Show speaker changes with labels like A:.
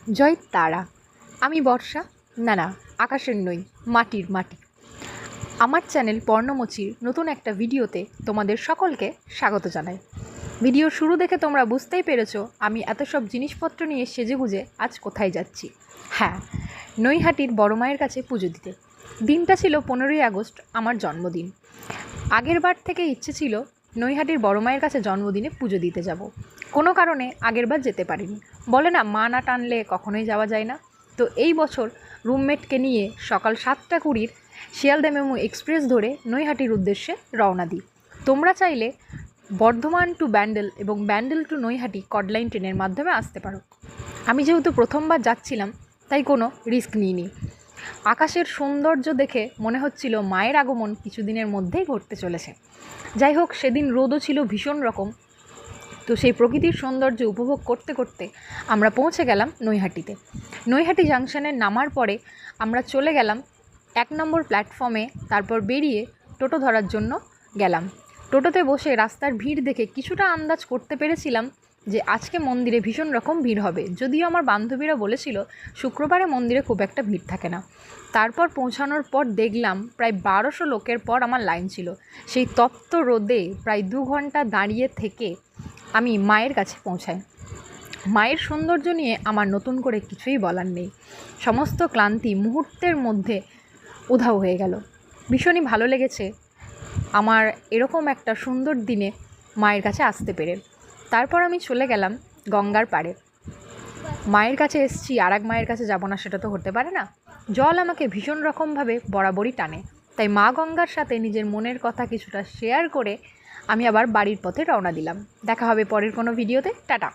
A: জয় তারা। আমি বর্ষা, না আকাশের নই, মাটির মাটি। আমার চ্যানেল পর্ণমোচীর নতুন একটা ভিডিওতে তোমাদের সকলকে স্বাগত জানাই। ভিডিও শুরু দেখে তোমরা বুঝতেই পেরেছো আমি এত সব জিনিসপত্র নিয়ে সেজেগুজে আজ কোথায় যাচ্ছি। হ্যাঁ, নৈহাটির বড় মায়ের কাছে পুজো দিতে। দিনটা ছিল 15ই আগস্ট, আমার জন্মদিন। আগের বার থেকে ইচ্ছে ছিল নৈহাটির বড় মায়ের কাছে জন্মদিনে পুজো দিতে যাব। কোনো কারণে আগের বার যেতে পারিনি। বলে না, মা না টানলে কখনোই যাওয়া যায় না। তো এই বছর রুমমেটকে নিয়ে সকাল 7:20 শিয়ালদা মেমু এক্সপ্রেস ধরে নৈহাটির উদ্দেশ্যে রওনা দিই। তোমরা চাইলে বর্ধমান টু ব্যান্ডেল এবং ব্যান্ডেল টু নৈহাটি কডলাইন ট্রেনের মাধ্যমে আসতে পারো। আমি যেহেতু প্রথমবার যাচ্ছিলাম তাই কোনো রিস্ক নিইনি। আকাশের সৌন্দর্য দেখে মনে হচ্ছিল মায়ের আগমন কিছুদিনের মধ্যেই ঘটতে চলেছে। যাই হোক, সেদিন রোদও ছিল ভীষণ রকম। তো সেই প্রকৃতির সৌন্দর্য উপভোগ করতে করতে আমরা পৌঁছে গেলাম নৈহাটিতে। নৈহাটি জাংশনে নামার পরে আমরা চলে গেলাম 1 নম্বর প্ল্যাটফর্মে। তারপর বেরিয়ে টোটো ধরার জন্য গেলাম। টোটোতে বসে রাস্তার ভিড় দেখে কিছুটা আন্দাজ করতে পেরেছিলাম যে আজকে মন্দিরে ভীষণ রকম ভিড় হবে। যদিও আমার বান্ধবীরা বলেছিল শুক্রবারে মন্দিরে খুব একটা ভিড় থাকে না। তারপর পৌঁছানোর পর দেখলাম প্রায় 1200 লোকের পর আমার লাইন ছিল। সেই তপ্ত রোদে প্রায় 2 ঘন্টা দাঁড়িয়ে থেকে আমি মায়ের কাছে পৌঁছাই। মায়ের সৌন্দর্য নিয়ে আমার নতুন করে কিছুই বলার নেই। সমস্ত ক্লান্তি মুহূর্তের মধ্যে উধাও হয়ে গেল। ভীষণই ভালো লেগেছে আমার এরকম একটা সুন্দর দিনে মায়ের কাছে আসতে পেরে। তারপর আমি চলে গেলাম গঙ্গার পাড়ে। মায়ের কাছে এসেছি, আর এক মায়ের কাছে যাব না সেটা তো হতে পারে না। জল আমাকে ভীষণ রকমভাবে বরাবরই টানে। তাই মা গঙ্গার সাথে নিজের মনের কথা কিছুটা শেয়ার করে আমি আবার বাড়ির পথে রওনা দিলাম। দেখা হবে পরের কোনো ভিডিওতে। টাটা।